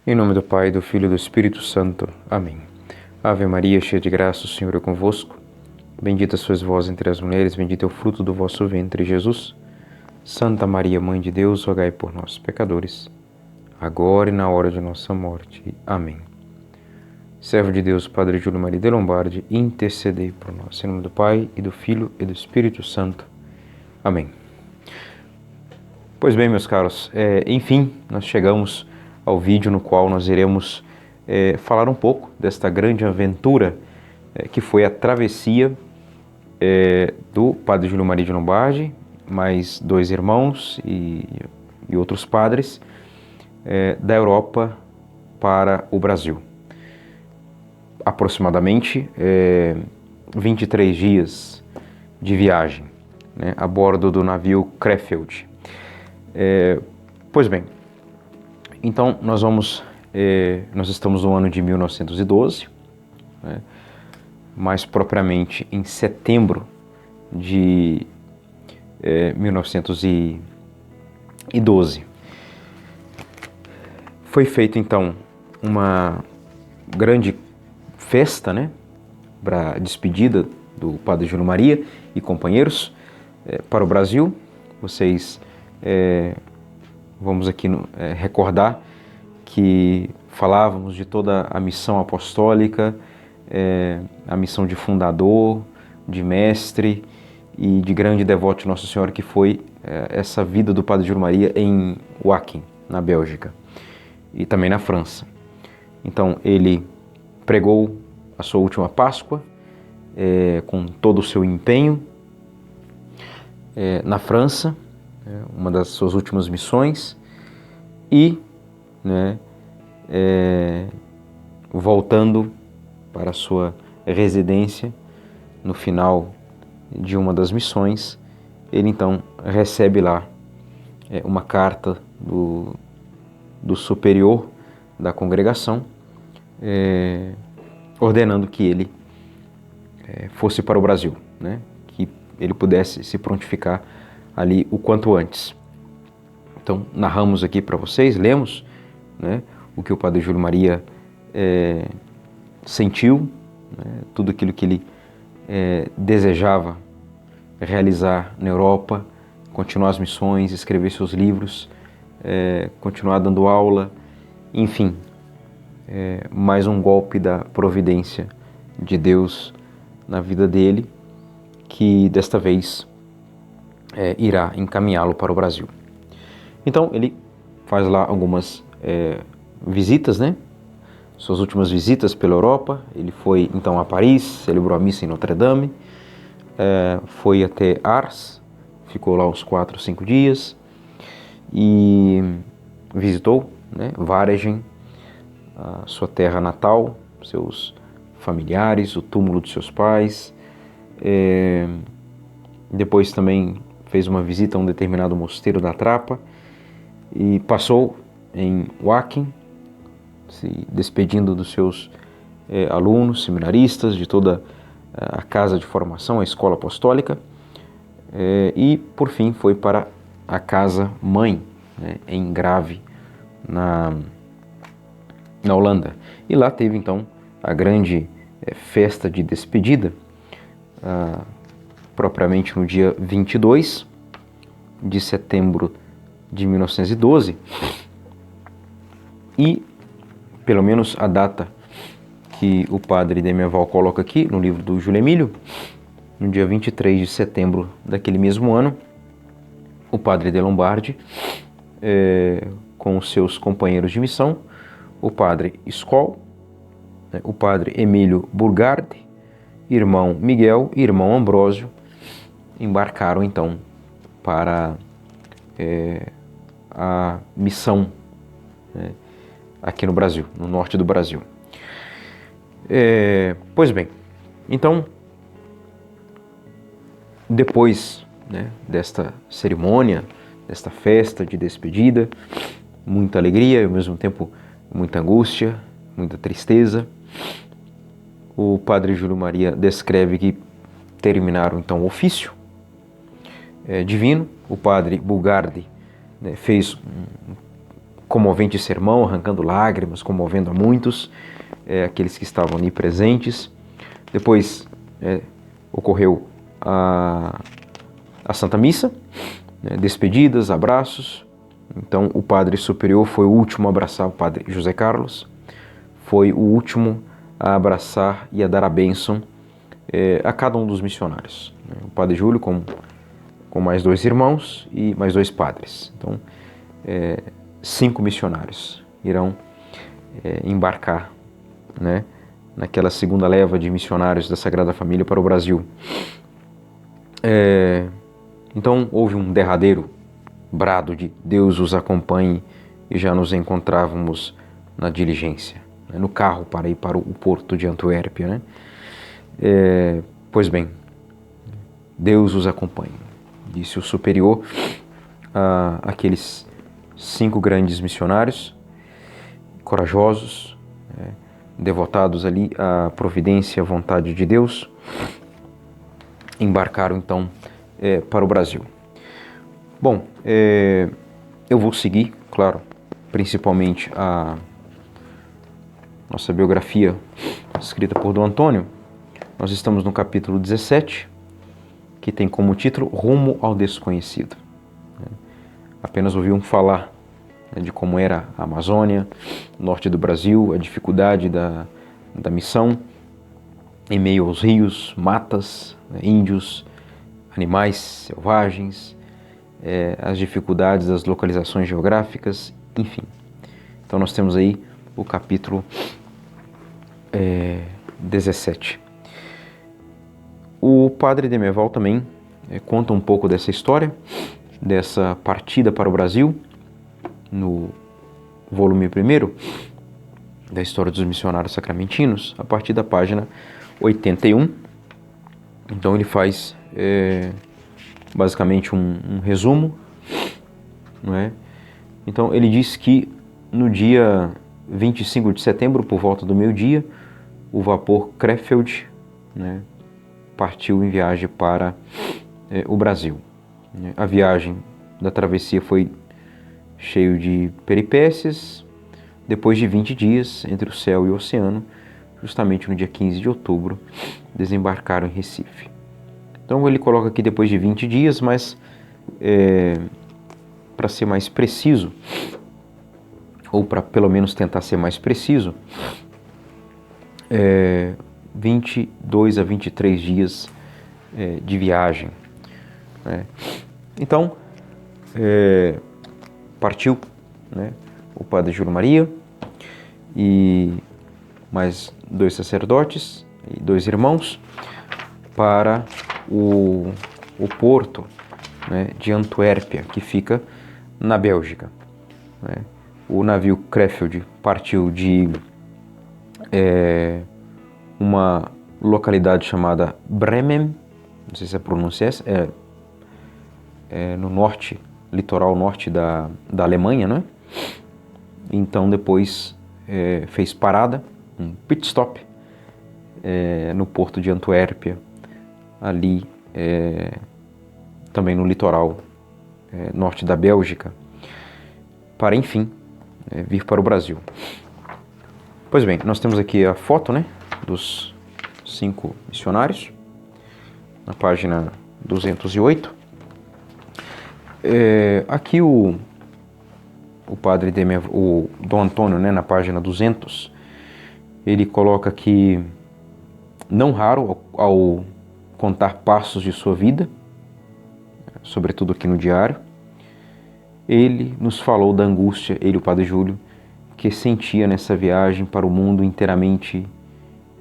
Em nome do Pai, do Filho e do Espírito Santo. Amém. Ave Maria, cheia de graça, o Senhor é convosco. Bendita sois vós entre as mulheres, bendito é o fruto do vosso ventre, Jesus. Santa Maria, Mãe de Deus, rogai por nós, pecadores, agora e na hora de nossa morte. Amém. Servo de Deus, Padre Júlio Maria de Lombardi, intercedei por nós. Em nome do Pai, e do Filho e do Espírito Santo. Amém. Pois bem, meus caros, enfim, nós chegamos ao vídeo no qual nós iremos falar um pouco desta grande aventura que foi a travessia do Padre Júlio Maria de Lombardi, mais 2 irmãos e outros padres da Europa para o Brasil. Aproximadamente 23 dias de viagem, né, a bordo do navio Krefeld. Pois bem, então nós estamos no ano de 1912, né, mais propriamente em setembro de 1912. Foi feita então uma grande festa, né, para a despedida do Padre Júlio Maria e companheiros para o Brasil. Vocês vamos aqui recordar que falávamos de toda a missão apostólica, a missão de fundador, de mestre e de grande devoto de Nossa Senhora, que foi essa vida do Padre Júlio Maria em Wacken, na Bélgica, e também na França. Então ele pregou a sua última Páscoa com todo o seu empenho na França, uma das suas últimas missões, e voltando para a sua residência no final de uma das missões, ele então recebe lá uma carta do superior da congregação, ordenando que ele fosse para o Brasil, né? Que ele pudesse se prontificar ali o quanto antes. Então, narramos aqui para vocês, lemos, né, o que o Padre Júlio Maria sentiu, né, tudo aquilo que ele desejava realizar na Europa, continuar as missões, escrever seus livros, continuar dando aula, enfim, mais um golpe da providência de Deus na vida dele, que desta vez irá encaminhá-lo para o Brasil. Então ele faz lá algumas visitas, né? Suas últimas visitas pela Europa. Ele foi então a Paris, celebrou a missa em Notre Dame, foi até Ars, ficou lá uns 4 ou 5 dias e visitou, né, Waregem, a sua terra natal, seus familiares, o túmulo de seus pais. Depois também fez uma visita a um determinado mosteiro da Trapa e passou em Wacken, se despedindo dos seus alunos, seminaristas, de toda a casa de formação, a escola apostólica, e por fim foi para a casa mãe, né, em Grave, na Holanda. E lá teve então a grande festa de despedida, propriamente no dia 22 de setembro de 1912, e pelo menos a data que o padre Demiaval coloca aqui no livro do Júlio Emílio, no dia 23 de setembro daquele mesmo ano, o padre de Lombardi, com os seus companheiros de missão, o padre Skoll, o padre Emílio Burgard, irmão Miguel e irmão Ambrósio, embarcaram então para a missão aqui no Brasil, no norte do Brasil. Pois bem, então, depois, né, desta cerimônia, desta festa de despedida, muita alegria e ao mesmo tempo muita angústia, muita tristeza, o Padre Júlio Maria descreve que terminaram então o ofício divino. O Padre Bulgardi fez comovente sermão, arrancando lágrimas, comovendo a muitos, aqueles que estavam ali presentes. Depois ocorreu a Santa Missa, despedidas, abraços. Então o padre superior foi o último a abraçar o padre José Carlos, foi o último a abraçar e a dar a bênção a cada um dos missionários. O padre Júlio com mais 2 irmãos e mais 2 padres. Então 5 missionários irão embarcar, né, naquela segunda leva de missionários da Sagrada Família para o Brasil. Então houve um derradeiro brado de Deus os acompanhe, e já nos encontrávamos na diligência, né, no carro para ir para o porto de Antuérpia, né? Pois bem, Deus os acompanhe, disse o superior àqueles 5 grandes missionários, corajosos, devotados ali à providência e à vontade de Deus. Embarcaram então para o Brasil. Bom, eu vou seguir, claro, principalmente a nossa biografia escrita por Dom Antônio. Nós estamos no capítulo 17, que tem como título Rumo ao Desconhecido. Apenas ouviam falar de como era a Amazônia, norte do Brasil, a dificuldade da missão, em meio aos rios, matas, índios, animais selvagens, as dificuldades das localizações geográficas, enfim. Então nós temos aí o capítulo 17. O padre Demerval também conta um pouco dessa história, dessa partida para o Brasil, no volume 1º da História dos Missionários Sacramentinos, a partir da página 81. Então ele faz basicamente um resumo, não é? Então ele diz que no dia 25 de setembro, por volta do meio-dia, o vapor Krefeld, né, partiu em viagem para o Brasil. A viagem da travessia foi cheio de peripécias. Depois de 20 dias entre o céu e o oceano, justamente no dia 15 de outubro, desembarcaram em Recife. Então ele coloca aqui depois de 20 dias, mas para ser mais preciso, ou para pelo menos tentar ser mais preciso, 22 a 23 dias de viagem. Então, partiu, né, o padre Júlio Maria e mais 2 sacerdotes e 2 irmãos para o porto, né, de Antuérpia, que fica na Bélgica. O navio Krefeld partiu de uma localidade chamada Bremen, não sei se a pronúncia no norte, litoral norte da Alemanha, né? Então depois fez parada, um pit stop, no porto de Antuérpia, ali também no litoral norte da Bélgica, para enfim vir para o Brasil. Pois bem, nós temos aqui a foto, né, dos 5 missionários, na página 208. Aqui o padre o Dom Antônio, né, na página 200, ele coloca que, não raro, ao contar passos de sua vida, sobretudo aqui no diário, ele nos falou da angústia, ele, o padre Júlio, que sentia nessa viagem para o mundo inteiramente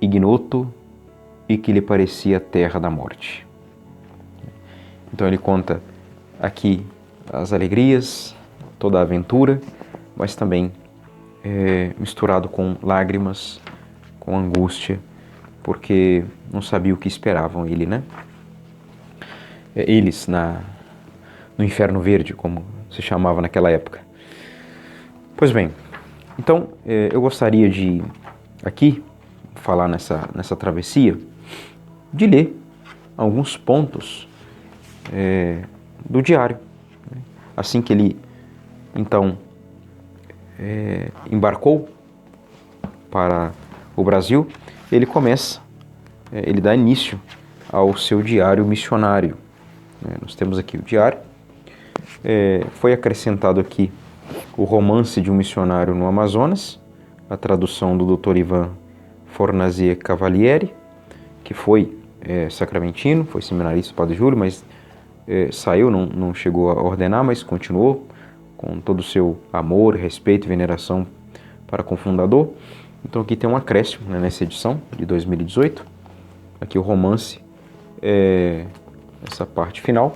ignoto e que lhe parecia a terra da morte. Então ele conta aqui as alegrias, toda a aventura, mas também misturado com lágrimas, com angústia, porque não sabia o que esperavam ele, né? Eles no Inferno Verde, como se chamava naquela época. Pois bem, então eu gostaria de aqui falar nessa travessia, de ler alguns pontos do diário. Assim que ele, então, embarcou para o Brasil, ele dá início ao seu diário missionário. Nós temos aqui o diário. Foi acrescentado aqui o romance de um missionário no Amazonas, a tradução do Dr. Ivan Fornazier Cavalieri, que foi sacramentino, foi seminarista do Padre Júlio, mas saiu, não chegou a ordenar, mas continuou com todo o seu amor, respeito e veneração para com o fundador. Então aqui tem um acréscimo, né, nessa edição de 2018, aqui o romance, essa parte final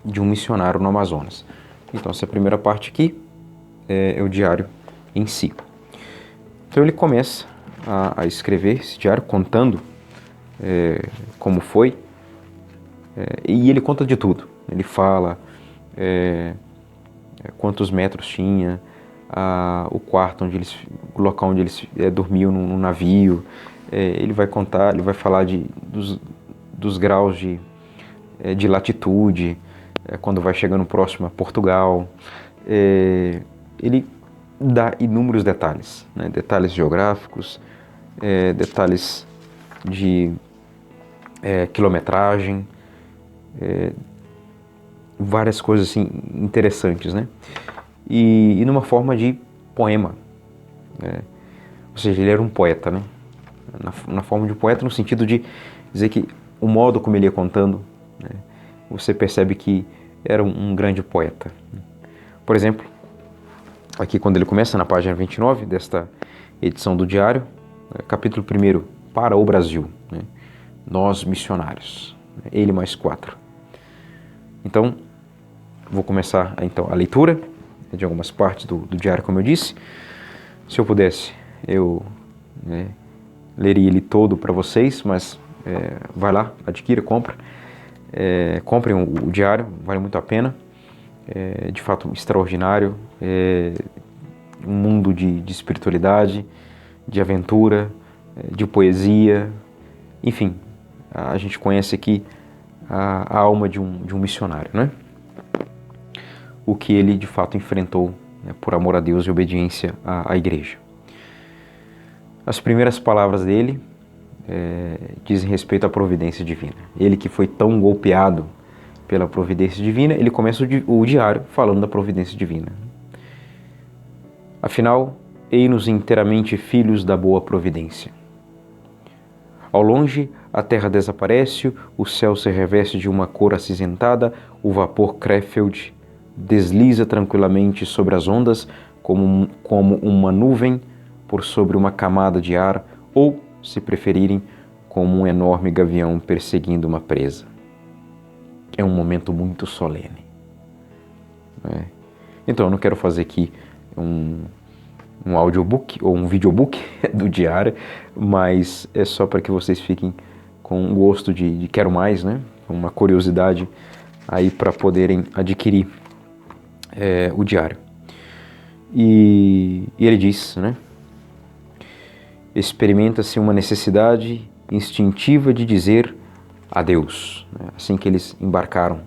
de um missionário no Amazonas. Então essa primeira parte aqui é o diário em si. Então ele começa a escrever esse diário contando como foi, e ele conta de tudo. Ele fala quantos metros tinha, o quarto o local onde eles dormiam no navio. Ele vai contar, ele vai falar dos graus de latitude, quando vai chegando próximo a Portugal. Ele dá inúmeros detalhes, né? Detalhes geográficos, detalhes de quilometragem, várias coisas assim interessantes, né? E numa forma de poema, ou seja, ele era um poeta, né? Na forma de poeta, no sentido de dizer que o modo como ele ia contando, né, você percebe que era um grande poeta. Por exemplo, aqui quando ele começa na página 29 desta edição do diário, capítulo 1, para o Brasil, né? Nós missionários, ele mais 4. Então, vou começar então a leitura de algumas partes do diário, como eu disse. Se eu pudesse, eu leria ele todo para vocês, mas vai lá, adquira, compra. Comprem o diário, vale muito a pena. De fato extraordinário, um mundo de espiritualidade, de aventura, de poesia, enfim, a gente conhece aqui a alma de um missionário, né? O que ele de fato enfrentou, né, por amor a Deus e obediência à igreja. As primeiras palavras dele dizem respeito à providência divina. Ele que foi tão golpeado pela providência divina, ele começa o diário falando da providência divina. Afinal, ei-nos inteiramente filhos da boa providência. Ao longe, a terra desaparece, o céu se reveste de uma cor acinzentada, o vapor Krefeld desliza tranquilamente sobre as ondas como uma nuvem por sobre uma camada de ar, ou, se preferirem, como um enorme gavião perseguindo uma presa. É um momento muito solene, né? Então, eu não quero fazer aqui um audiobook ou um videobook do diário, mas é só para que vocês fiquem com um gosto de quero mais, né? Uma curiosidade aí para poderem adquirir o diário. E ele diz, né? Experimenta-se uma necessidade instintiva de dizer adeus, né? Assim que eles embarcaram.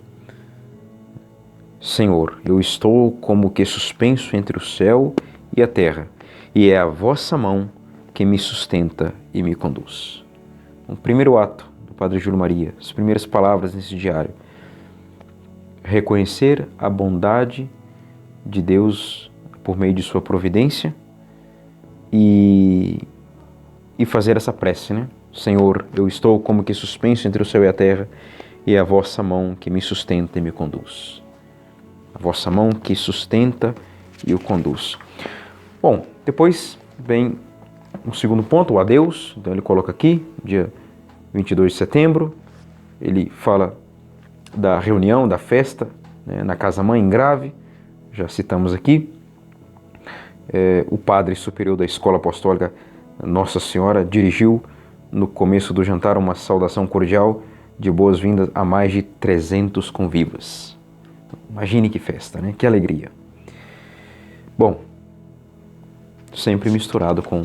Senhor, eu estou como que suspenso entre o céu e a terra, e é a vossa mão que me sustenta e me conduz. O primeiro ato do Padre Júlio Maria, as primeiras palavras nesse diário: reconhecer a bondade de Deus por meio de sua providência e fazer essa prece, né? Senhor, eu estou como que suspenso entre o céu e a terra, e é a vossa mão que me sustenta e me conduz. A vossa mão que sustenta e o conduz. Bom, depois vem um segundo ponto, o adeus. Então ele coloca aqui, dia 22 de setembro, ele fala da reunião, da festa, né, na Casa-Mãe, em Grave, já citamos aqui. O padre superior da Escola Apostólica Nossa Senhora dirigiu no começo do jantar uma saudação cordial de boas-vindas a mais de 300 convivas. Imagine que festa, né? Que alegria. Bom, sempre misturado com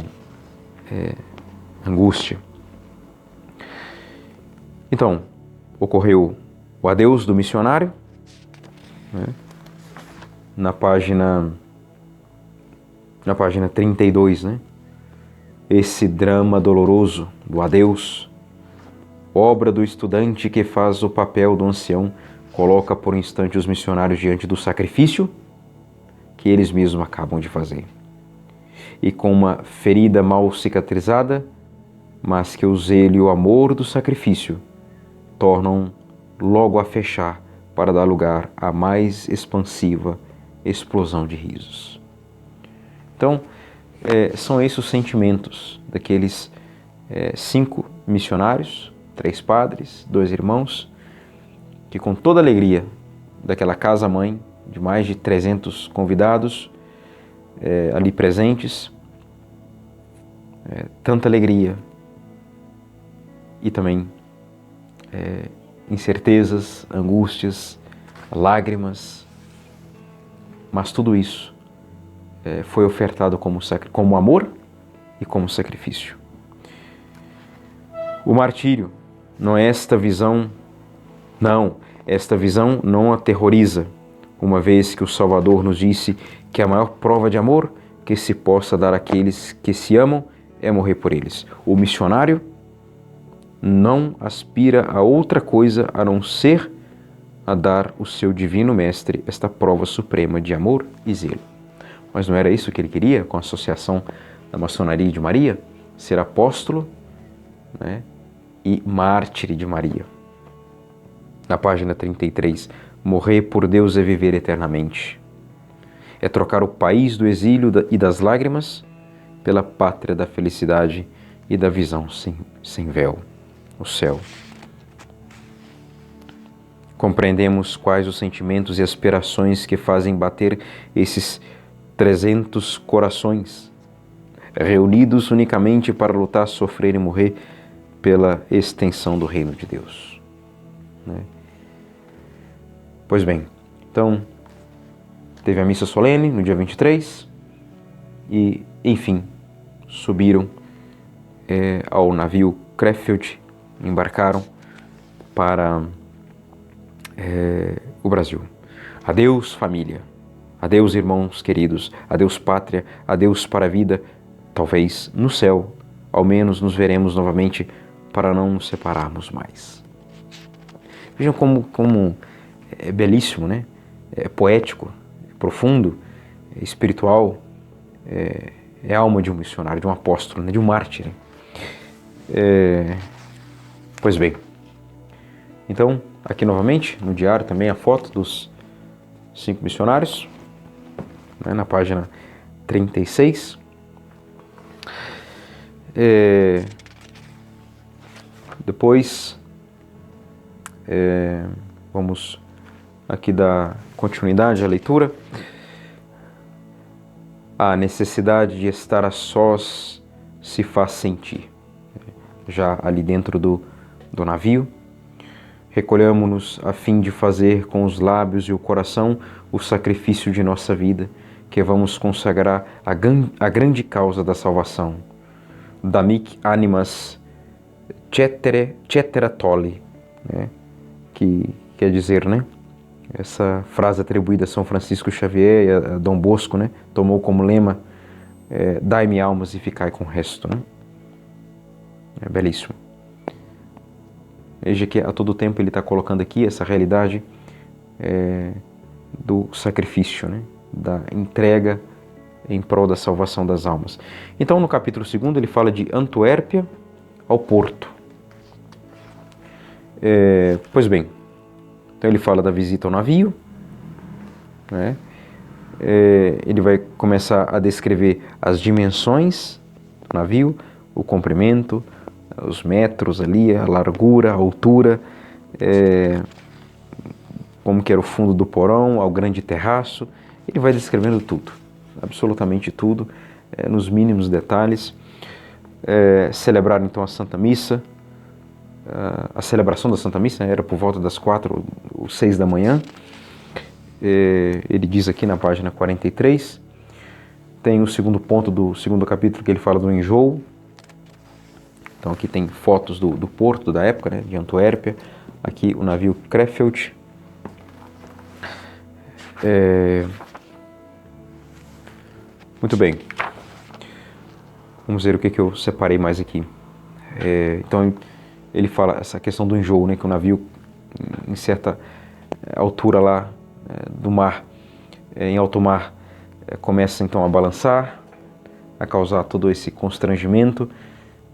angústia. Então, ocorreu o adeus do missionário, né? Na página na página 32, né? Esse drama doloroso do adeus, obra do estudante que faz o papel do ancião, coloca por um instante os missionários diante do sacrifício que eles mesmos acabam de fazer. E com uma ferida mal cicatrizada, mas que o zelo e o amor do sacrifício tornam logo a fechar para dar lugar à mais expansiva explosão de risos. Então, são esses os sentimentos daqueles 5 missionários, 3 padres, 2 irmãos, que com toda a alegria daquela casa-mãe, de mais de 300 convidados ali presentes, tanta alegria e também incertezas, angústias, lágrimas, mas tudo isso foi ofertado como amor e como sacrifício. O martírio não é esta visão, esta visão não aterroriza, uma vez que o Salvador nos disse que a maior prova de amor que se possa dar àqueles que se amam é morrer por eles. O missionário não aspira a outra coisa a não ser a dar ao seu divino mestre esta prova suprema de amor e zelo. Mas não era isso que ele queria com a associação da maçonaria de Maria? Ser apóstolo, né, e mártir de Maria. Na página 33, morrer por Deus é viver eternamente. É trocar o país do exílio e das lágrimas pela pátria da felicidade e da visão sem véu, o céu. Compreendemos quais os sentimentos e aspirações que fazem bater esses 300 corações, reunidos unicamente para lutar, sofrer e morrer pela extensão do reino de Deus. Né? Pois bem, então, teve a missa solene no dia 23 e, enfim, subiram ao navio Crefeld, embarcaram para o Brasil. Adeus, família. Adeus, irmãos queridos. Adeus, pátria. Adeus para a vida. Talvez no céu, ao menos, nos veremos novamente para não nos separarmos mais. Vejam como é belíssimo, né? É poético, é profundo, é espiritual, é a alma de um missionário, de um apóstolo, né? De um mártir. Pois bem, então, aqui novamente, no diário também a foto dos 5 missionários, né? Na página 36. Depois, vamos aqui dar continuidade à leitura. A necessidade de estar a sós se faz sentir. Já ali dentro do navio, recolhamo-nos a fim de fazer com os lábios e o coração o sacrifício de nossa vida, que vamos consagrar a grande causa da salvação. Damic animas cetera tolli, né? Que quer dizer, né? Essa frase atribuída a São Francisco Xavier e a Dom Bosco, né? Tomou como lema, dai-me almas e ficai com o resto, né? É belíssimo. Veja que a todo tempo ele está colocando aqui essa realidade do sacrifício, né? Da entrega em prol da salvação das almas. Então, no capítulo 2, ele fala de Antuérpia ao Porto. Pois bem, então ele fala da visita ao navio, né? Ele vai começar a descrever as dimensões do navio, o comprimento, os metros ali, a largura, a altura, como que era o fundo do porão, ao grande terraço. Ele vai descrevendo tudo, absolutamente tudo, nos mínimos detalhes. Celebraram então a Santa Missa. A celebração da Santa Missa era por volta das 4 ou 6 da manhã. Ele diz aqui na página 43, tem o segundo ponto do segundo capítulo que ele fala do enjoo. Então aqui tem fotos do porto da época, né, de Antuérpia. Aqui o navio Crefeld. Muito bem. Vamos ver o que eu separei mais aqui. Então, ele fala essa questão do enjoo, né? Que o navio, em certa altura lá do mar, em alto mar, começa então a balançar, a causar todo esse constrangimento.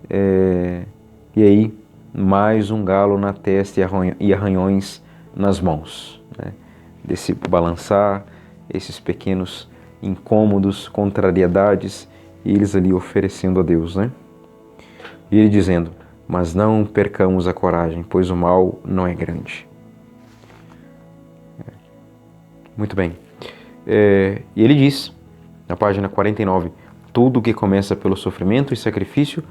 E aí, mais um galo na testa e arranhões nas mãos, né? Desse balançar, esses pequenos incômodos, contrariedades, e eles ali oferecendo a Deus, né? E ele dizendo: mas não percamos a coragem, pois o mal não é grande. Muito bem. E ele diz, na página 49, tudo que começa pelo sofrimento e sacrifício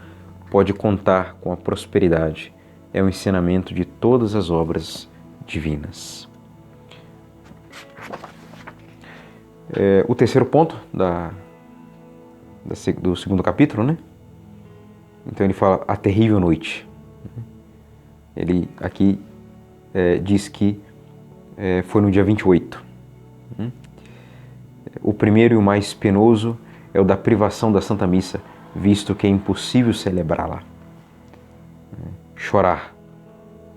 pode contar com a prosperidade. É o ensinamento de todas as obras divinas. O terceiro ponto do segundo capítulo, né? Então ele fala a terrível noite. Ele aqui diz que foi no dia 28. O primeiro e o mais penoso é o da privação da Santa Missa, visto que é impossível celebrá-la. Chorar.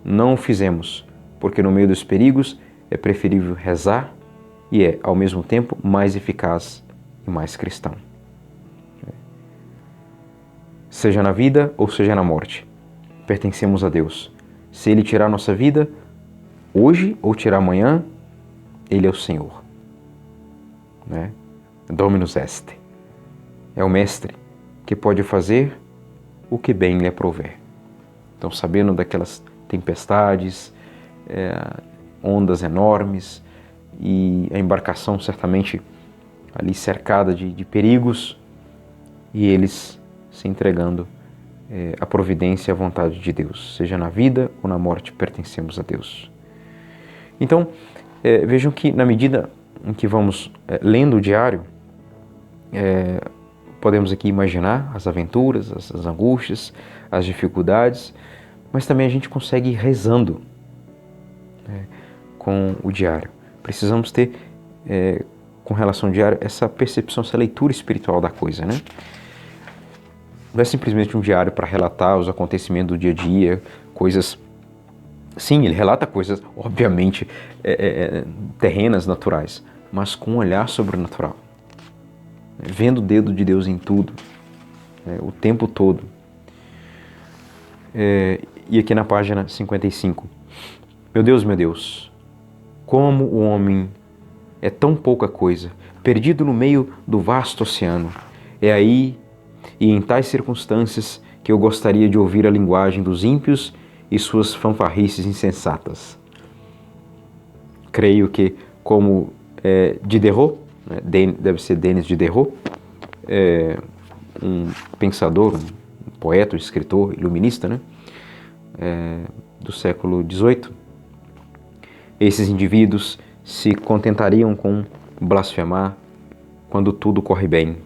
Não o fizemos, porque no meio dos perigos é preferível rezar e é, ao mesmo tempo, mais eficaz e mais cristão. Seja na vida ou seja na morte, pertencemos a Deus. Se Ele tirar nossa vida, hoje ou tirar amanhã, Ele é o Senhor. Né? Dominus est. É o Mestre que pode fazer o que bem lhe aprouver. Então, sabendo daquelas tempestades, ondas enormes e a embarcação certamente ali cercada de perigos, e eles se entregando à providência e à vontade de Deus. Seja na vida ou na morte, pertencemos a Deus. Então, vejam que na medida em que vamos lendo o diário, podemos aqui imaginar as aventuras, as angústias, as dificuldades, mas também a gente consegue ir rezando com o diário. Precisamos ter, com relação ao diário, essa percepção, essa leitura espiritual da coisa, né? Não é simplesmente um diário para relatar os acontecimentos do dia a dia, coisas... Sim, ele relata coisas, obviamente, terrenas, naturais, mas com um olhar sobrenatural. Vendo o dedo de Deus em tudo, o tempo todo. E aqui na página 55. Meu Deus, como o homem é tão pouca coisa, perdido no meio do vasto oceano. É aí e em tais circunstâncias que eu gostaria de ouvir a linguagem dos ímpios e suas fanfarrices insensatas. Creio que, como Diderot, deve ser Denis Diderot, um pensador, um poeta, um escritor, iluminista, né? Do século XVIII, esses indivíduos se contentariam com blasfemar quando tudo corre bem,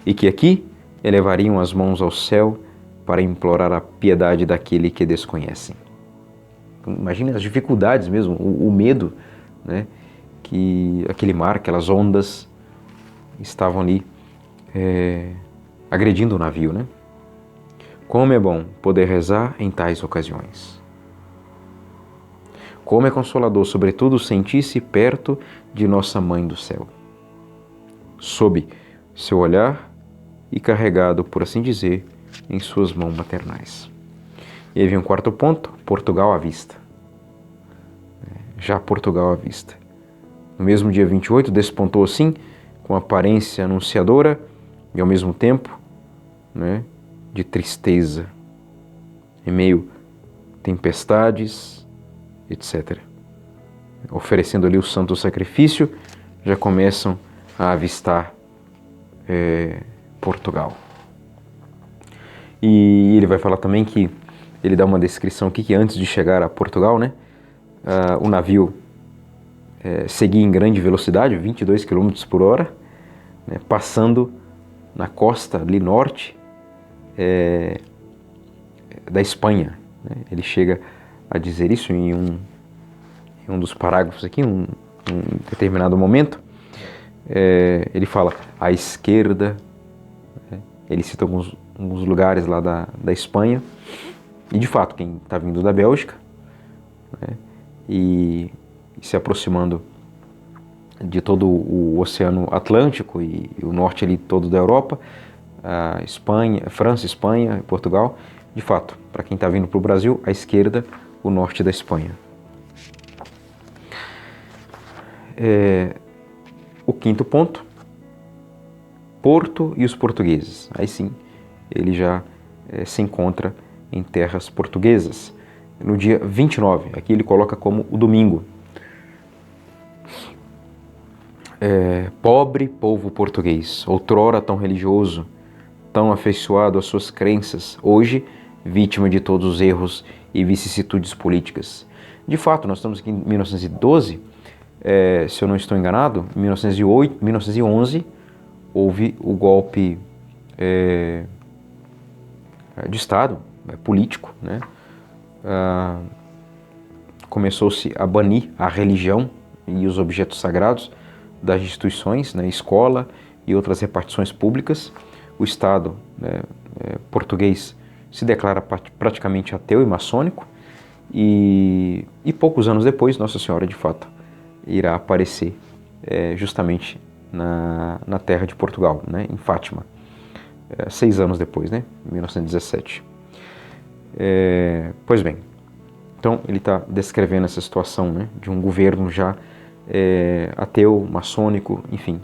e que aqui elevariam as mãos ao céu para implorar a piedade daquele que desconhecem. Imagine as dificuldades mesmo, o medo, né, que aquele mar, aquelas ondas estavam ali agredindo o navio, né? Como é bom poder rezar em tais ocasiões. Como é consolador, sobretudo, sentir-se perto de nossa Mãe do Céu, sob seu olhar e carregado, por assim dizer, em suas mãos maternais. E aí vem um quarto ponto, Portugal à vista. Já Portugal à vista. No mesmo dia 28, despontou assim, com aparência anunciadora e ao mesmo tempo, né, de tristeza, em meio a tempestades, etc. Oferecendo ali o santo sacrifício, já começam a avistar Portugal. E ele vai falar também que, ele dá uma descrição aqui, que antes de chegar a Portugal, né, o navio seguia em grande velocidade, 22 km por hora, né, passando na costa ali norte da Espanha. Né? Ele chega a dizer isso em um dos parágrafos aqui, em um determinado momento. Ele fala, à esquerda Ele cita alguns lugares lá da Espanha, e de fato, quem está vindo da Bélgica, né, e se aproximando de todo o Oceano Atlântico e o norte ali todo da Europa, a Espanha, França, Espanha, Portugal, de fato, para quem está vindo para o Brasil, à esquerda, o norte da Espanha. O quinto ponto, Porto e os portugueses. Aí sim, ele já se encontra em terras portuguesas. No dia 29, aqui ele coloca como o domingo. Pobre povo português, outrora tão religioso, tão afeiçoado às suas crenças, hoje vítima de todos os erros e vicissitudes políticas. De fato, nós estamos aqui em 1912, se eu não estou enganado, em 1911, houve o golpe de Estado, político, né? Começou-se a banir a religião e os objetos sagrados das instituições, né, escola e outras repartições públicas. O Estado, né, português se declara praticamente ateu e maçônico, e poucos anos depois Nossa Senhora de fato irá aparecer justamente na terra de Portugal, né, em Fátima, 6 anos depois, né, em 1917. Pois bem, então ele está descrevendo essa situação, né, de um governo já ateu, maçônico, enfim.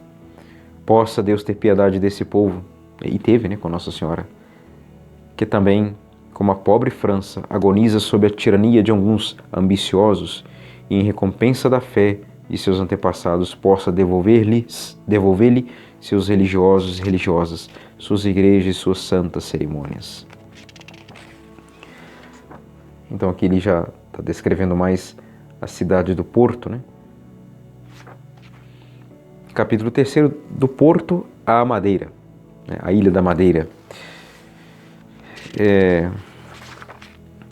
Possa Deus ter piedade desse povo, e teve, né, com Nossa Senhora, que também, como a pobre França, agoniza sob a tirania de alguns ambiciosos, e em recompensa da fé de seus antepassados, possa devolver-lhe seus religiosos e religiosas, suas igrejas e suas santas cerimônias. Então aqui ele já está descrevendo mais a cidade do Porto, né? Capítulo 3, do Porto à Madeira, né? A Ilha da Madeira.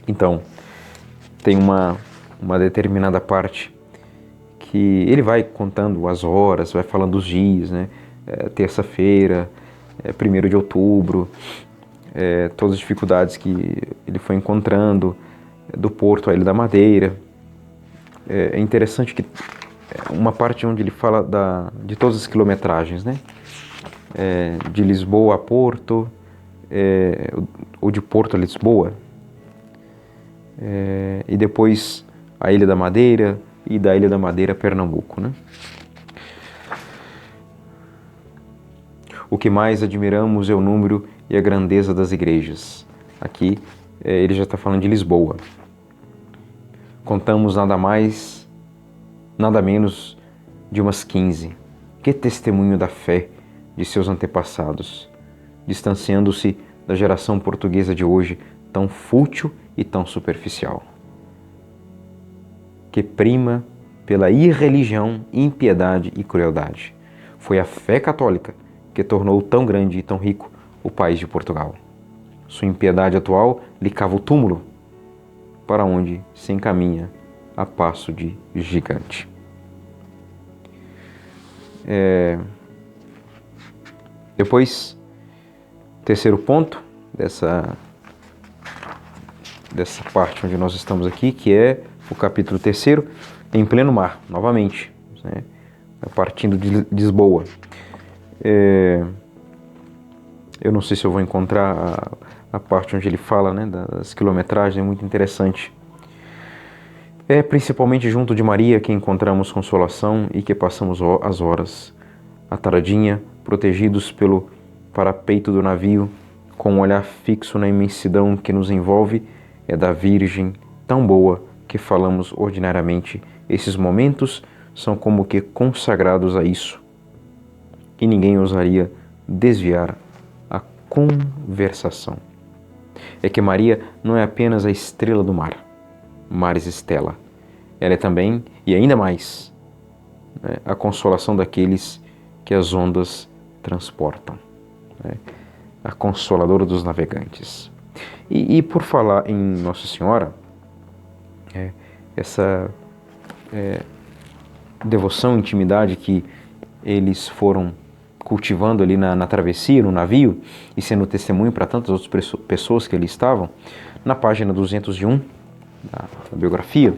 Então, tem uma determinada parte que ele vai contando as horas, vai falando os dias, né? Terça-feira, 1º de outubro, todas as dificuldades que ele foi encontrando, do Porto à Ilha da Madeira. É interessante que uma parte onde ele fala de todas as quilometragens, né? De Lisboa a Porto, ou de Porto a Lisboa, e depois a Ilha da Madeira, e da Ilha da Madeira a Pernambuco, né? O que mais admiramos é o número e a grandeza das igrejas. Aqui ele já está falando de Lisboa. Contamos nada mais, nada menos de umas 15. Que testemunho da fé de seus antepassados, distanciando-se da geração portuguesa de hoje, tão fútil e tão superficial. Que prima pela irreligião, impiedade e crueldade. Foi a fé católica que tornou tão grande e tão rico o país de Portugal. Sua impiedade atual lhe cava o túmulo, para onde se encaminha a passo de gigante. Depois, terceiro ponto dessa parte onde nós estamos aqui, que é o capítulo 3, em pleno mar, novamente, né? Partindo de Lisboa. Eu não sei se eu vou encontrar a parte onde ele fala, né, das quilometragens, é muito interessante. É principalmente junto de Maria que encontramos consolação e que passamos as horas, à tardinha, protegidos pelo parapeito do navio, com um olhar fixo na imensidão que nos envolve, é da Virgem tão boa que falamos ordinariamente. Esses momentos são como que consagrados a isso, e ninguém ousaria desviar a conversação. É que Maria não é apenas a estrela do mar, Maris Stella. Ela é também, e ainda mais, né, a consolação daqueles que as ondas transportam, né? A consoladora dos navegantes. E por falar em Nossa Senhora, essa devoção, intimidade que eles foram cultivando ali na travessia, no navio, e sendo testemunho para tantas outras pessoas que ali estavam, na página 201 da biografia,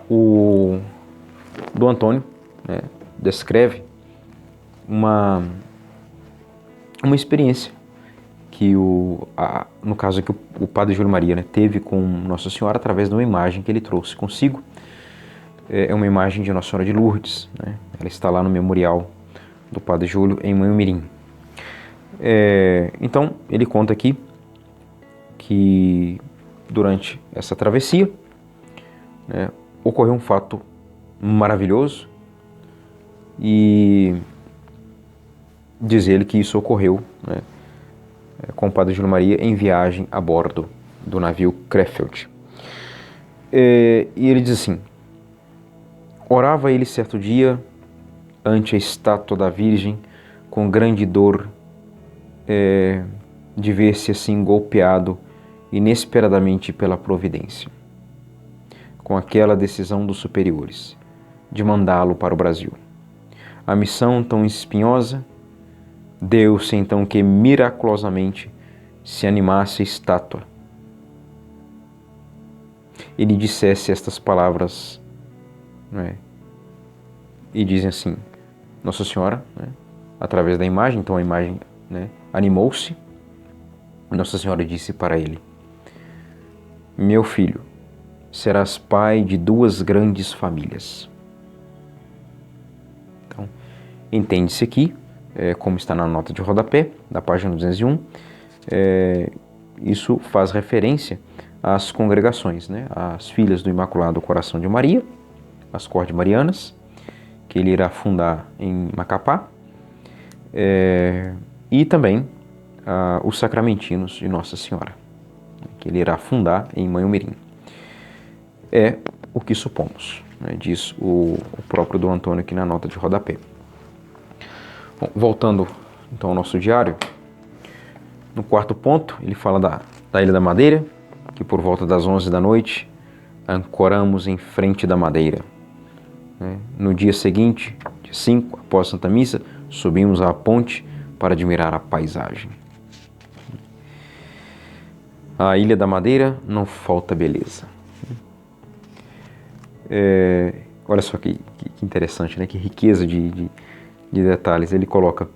o Dom Antônio, né, descreve uma experiência que no caso aqui o padre Júlio Maria, né, teve com Nossa Senhora através de uma imagem que ele trouxe consigo. É uma imagem de Nossa Senhora de Lourdes, né? Ela está lá no memorial do padre Júlio em Manhumirim. Então ele conta aqui que durante essa travessia, né, ocorreu um fato maravilhoso, e diz ele que isso ocorreu, né, com o padre Júlio Maria em viagem a bordo do navio Krefeld. E ele diz assim: orava ele certo dia ante a estátua da Virgem com grande dor de ver-se assim golpeado inesperadamente pela providência, com aquela decisão dos superiores de mandá-lo para o Brasil. A missão tão espinhosa deu-se então que miraculosamente se animasse a estátua e lhe dissesse estas palavras, né? E dizem assim: Nossa Senhora, né, através da imagem, então a imagem, né, animou-se. Nossa Senhora disse para ele: meu filho, serás pai de 2 grandes famílias. Então, entende-se aqui, como está na nota de rodapé, da página 201, isso faz referência às congregações, né, às Filhas do Imaculado Coração de Maria, as Cordes Marianas, que ele irá fundar em Macapá, e também os Sacramentinos de Nossa Senhora, que ele irá fundar em Manhumirim. É o que supomos, né, diz o próprio Dom Antônio aqui na nota de rodapé. Bom, voltando então ao nosso diário, no 4º ponto ele fala da Ilha da Madeira, que por volta das 11 da noite ancoramos em frente da Madeira. No dia seguinte, dia 5, após a Santa Missa, subimos à ponte para admirar a paisagem. A Ilha da Madeira não falta beleza. Olha só que interessante, né? Que riqueza de detalhes. Ele coloca: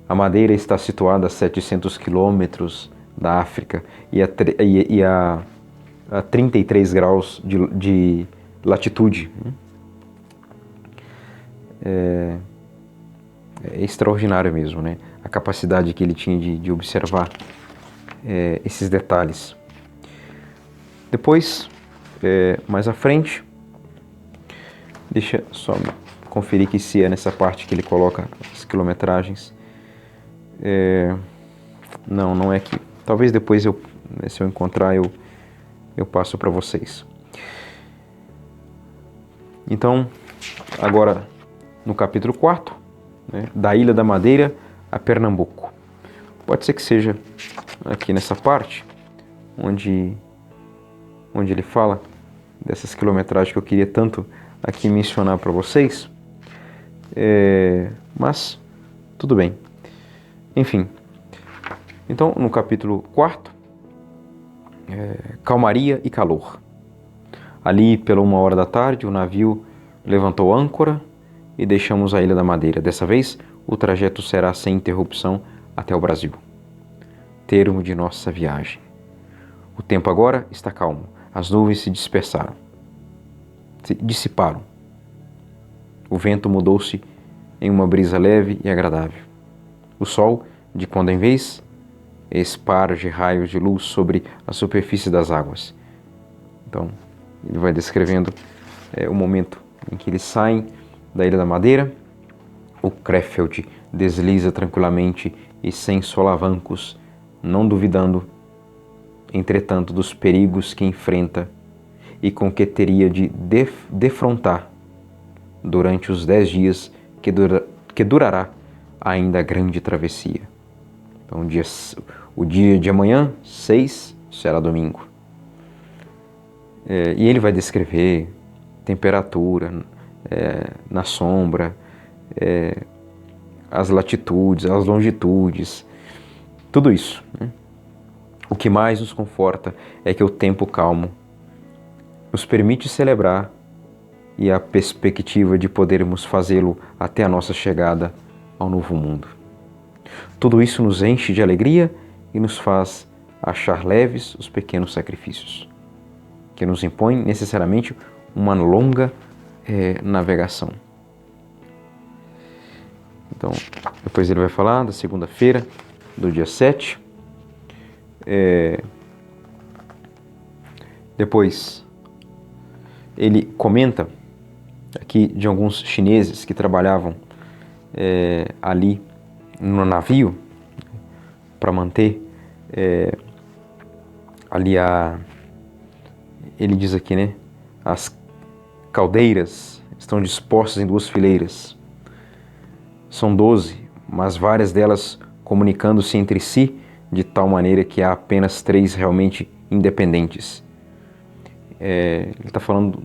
a Madeira está situada a 700 quilômetros da África e a 33 graus de latitude. É extraordinário mesmo, né? A capacidade que ele tinha de observar esses detalhes. Depois, mais à frente, deixa só conferir que se é nessa parte que ele coloca as quilometragens. Não é aqui. Talvez depois, se eu encontrar, eu passo para vocês. Então, agora no capítulo 4, né, da Ilha da Madeira a Pernambuco. Pode ser que seja aqui nessa parte, onde ele fala dessas quilometragens que eu queria tanto aqui mencionar para vocês. Mas, tudo bem. Enfim, então no capítulo 4, calmaria e calor. Ali, pela 1h da tarde, o navio levantou âncora e deixamos a Ilha da Madeira. Dessa vez, o trajeto será sem interrupção até o Brasil, termo de nossa viagem. O tempo agora está calmo. As nuvens se dissiparam. O vento mudou-se em uma brisa leve e agradável. O sol, de quando em vez, esparge raios de luz sobre a superfície das águas. Então, ele vai descrevendo o momento em que eles saem da Ilha da Madeira. O Krefeld desliza tranquilamente e sem solavancos, não duvidando, entretanto, dos perigos que enfrenta e com que teria de defrontar durante os 10 dias que durará ainda a grande travessia. Então, o dia de amanhã, 6, será domingo. E ele vai descrever temperatura na sombra, as latitudes, as longitudes, tudo isso, né? O que mais nos conforta é que o tempo calmo nos permite celebrar e a perspectiva de podermos fazê-lo até a nossa chegada ao novo mundo. Tudo isso nos enche de alegria e nos faz achar leves os pequenos sacrifícios, que nos impõem necessariamente uma longa navegação. Então, depois ele vai falar da segunda-feira, do dia 7. Depois, ele comenta aqui de alguns chineses que trabalhavam ali no navio para manter ali ele diz aqui, né? As caldeiras estão dispostas em 2 fileiras. São 12, mas várias delas comunicando-se entre si de tal maneira que há apenas 3 realmente independentes. Ele está falando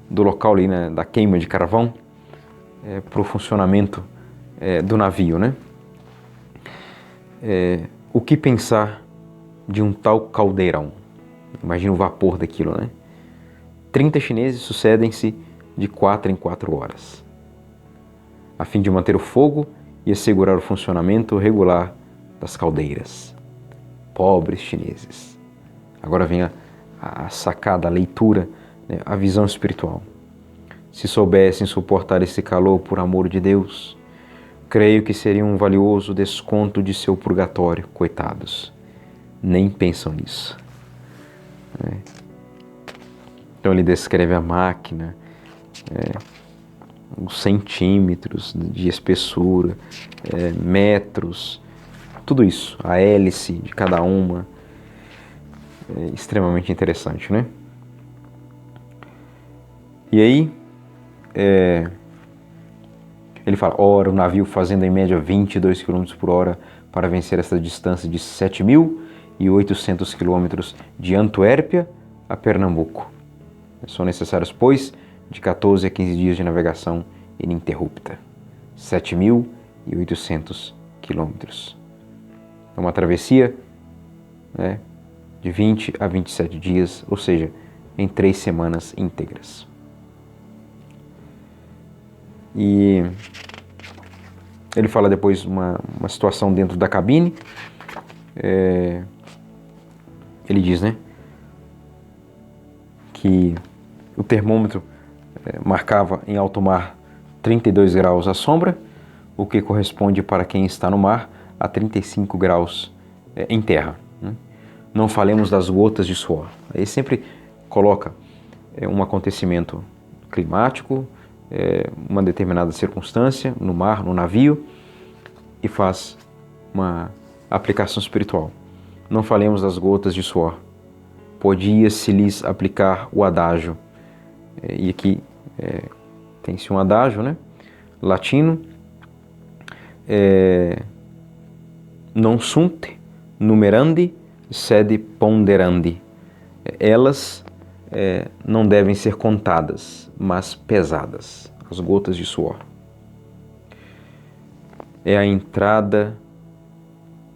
do local ali, né, da queima de carvão para o funcionamento do navio, né? O que pensar de um tal caldeirão? Imagina o vapor daquilo, né? 30 chineses sucedem-se de 4 em 4 horas, a fim de manter o fogo e assegurar o funcionamento regular das caldeiras. Pobres chineses. Agora vem a sacada, a leitura, né, a visão espiritual. Se soubessem suportar esse calor por amor de Deus, creio que seria um valioso desconto de seu purgatório, coitados. Nem pensam nisso. Então ele descreve a máquina, os centímetros de espessura, metros, tudo isso, a hélice de cada uma, é extremamente interessante, né? E aí, ele fala, ora, o navio fazendo em média 22 km por hora para vencer essa distância de 7.800 km de Antuérpia a Pernambuco. São necessários, pois, de 14 a 15 dias de navegação ininterrupta. 7.800 quilômetros. É uma travessia, né, de 20 a 27 dias, ou seja, em 3 semanas íntegras. E ele fala depois uma situação dentro da cabine. Ele diz, né, que o termômetro marcava em alto mar 32 graus à sombra, o que corresponde para quem está no mar a 35 graus em terra, né? Não falemos das gotas de suor. Aí sempre coloca um acontecimento climático, uma determinada circunstância no mar, no navio, e faz uma aplicação espiritual. Não falemos das gotas de suor. Podia-se lhes aplicar o adágio. E aqui tem-se um adágio, né, latino, non sunt numerandi sed ponderandi. Elas não devem ser contadas, mas pesadas, as gotas de suor. É a entrada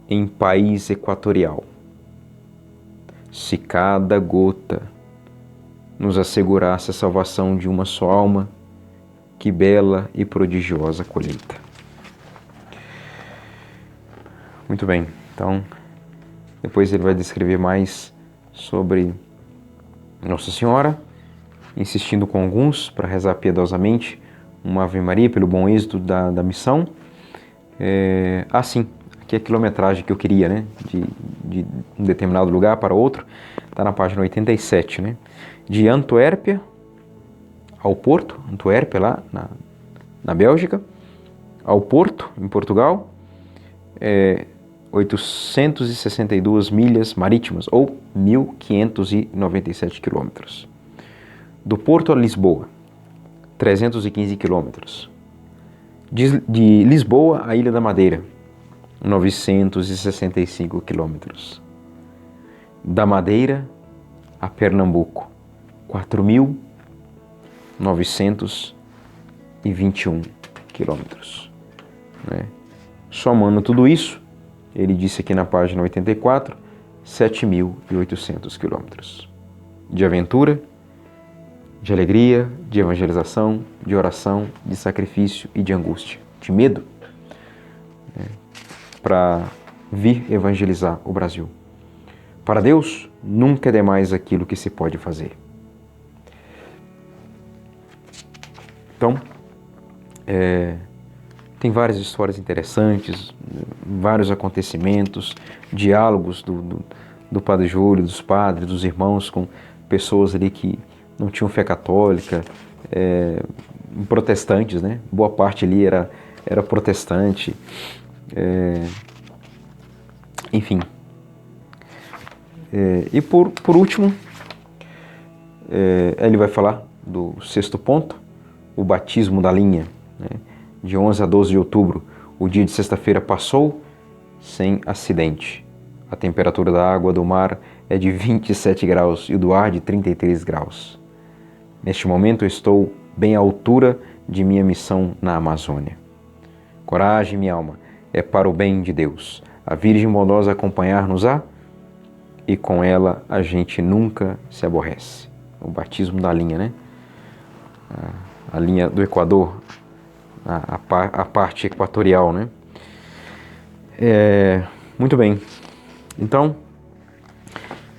em país equatorial. Se cada gota nos assegurasse a salvação de uma só alma, que bela e prodigiosa colheita. Muito bem, então depois ele vai descrever mais sobre Nossa Senhora, insistindo com alguns para rezar piedosamente uma Ave Maria pelo bom êxito da missão. Sim, aqui é a quilometragem que eu queria, né, de um determinado lugar para outro, está na página 87, né, de Antuérpia ao Porto, Antuérpia lá na Bélgica, ao Porto, em Portugal, 862 milhas marítimas, ou 1.597 quilômetros. Do Porto a Lisboa, 315 quilômetros. De Lisboa à Ilha da Madeira, 965 quilômetros. Da Madeira a Pernambuco, 4.921 quilômetros. né? Somando tudo isso, ele disse aqui na página 84, 7.800 quilômetros de aventura, de alegria, de evangelização, de oração, de sacrifício e de angústia, de medo, né, para vir evangelizar o Brasil. Para Deus, nunca é demais aquilo que se pode fazer. Então, tem várias histórias interessantes, vários acontecimentos, diálogos do Padre Júlio, dos padres, dos irmãos com pessoas ali que não tinham fé católica, protestantes, né? Boa parte ali era protestante, enfim. E por último, ele vai falar do sexto ponto, o batismo da linha, né? De 11 a 12 de outubro, o dia de sexta-feira passou sem acidente. A temperatura da água do mar é de 27 graus e o do ar de 33 graus. Neste momento eu estou bem à altura de minha missão na Amazônia. Coragem, minha alma, é para o bem de Deus. A Virgem bondosa acompanhar-nos-á e com ela a gente nunca se aborrece. O batismo da linha, né? A linha do Equador, a parte equatorial, né? Muito bem. Então,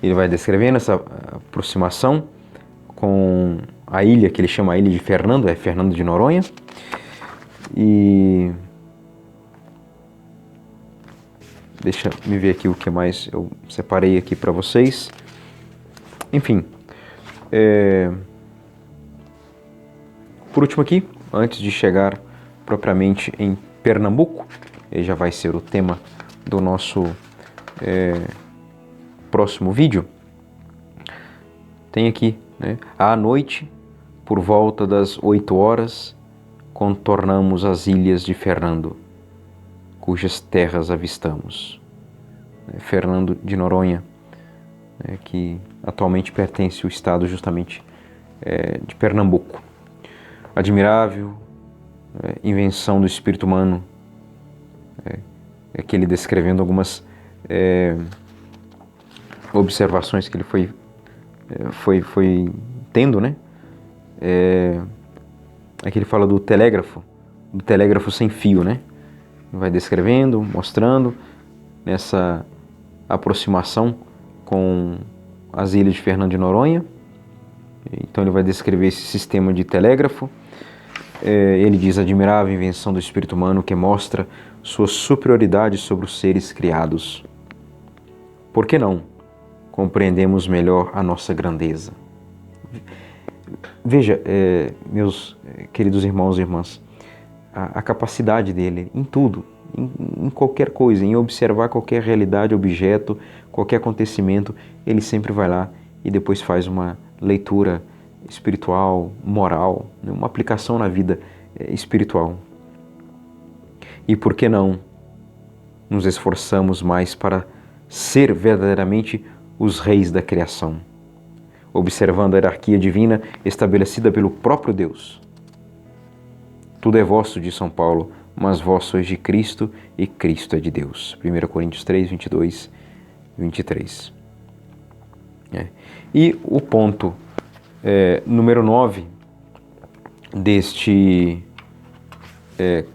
ele vai descrevendo essa aproximação com a ilha, que ele chama a ilha de Fernando, é Fernando de Noronha. E deixa me ver aqui o que mais eu separei aqui para vocês. Enfim, por último aqui, antes de chegar propriamente em Pernambuco, ele já vai ser o tema do nosso próximo vídeo, tem aqui, né? À noite, por volta das 8 horas, contornamos as ilhas de Fernando, cujas terras avistamos. Fernando de Noronha, que atualmente pertence ao estado justamente de Pernambuco. Admirável invenção do espírito humano, aquele descrevendo algumas observações que ele foi tendo, né? Aqui ele fala do telégrafo sem fio, né? Vai descrevendo, mostrando nessa aproximação com as ilhas de Fernando de Noronha. Então ele vai descrever esse sistema de telégrafo. Ele diz: admirável invenção do espírito humano que mostra sua superioridade sobre os seres criados. Por que não compreendemos melhor a nossa grandeza? Veja, meus queridos irmãos e irmãs, a capacidade dele em tudo, em qualquer coisa, em observar qualquer realidade, objeto, qualquer acontecimento, ele sempre vai lá e depois faz uma leitura espiritual, moral, uma aplicação na vida espiritual. E por que não nos esforçamos mais para ser verdadeiramente os reis da criação, observando a hierarquia divina estabelecida pelo próprio Deus? Tudo é vosso, diz São Paulo, mas vós sois de Cristo e Cristo é de Deus. 1 Coríntios 3, 22 e 23. E o ponto número 9 deste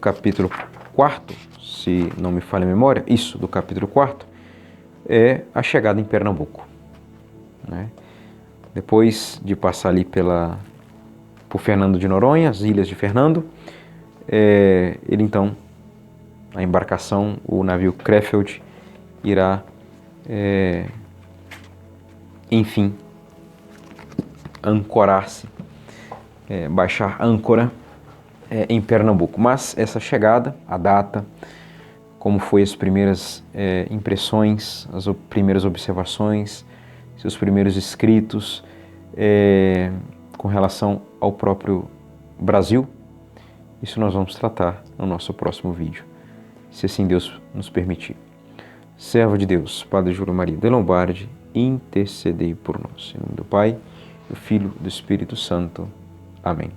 capítulo 4, se não me falha a memória, isso, do capítulo 4, é a chegada em Pernambuco. Depois de passar ali por Fernando de Noronha, as ilhas de Fernando, ele então, a embarcação, o navio Crefeld, irá, enfim, ancorar-se, baixar âncora em Pernambuco. Mas essa chegada, a data, como foi as primeiras impressões, as primeiras observações, seus primeiros escritos com relação ao próprio Brasil, isso nós vamos tratar no nosso próximo vídeo, se assim Deus nos permitir. Servo de Deus, Padre Júlio Maria de Lombardi, intercedei por nós. Em nome do Pai, do Filho e do Espírito Santo. Amém.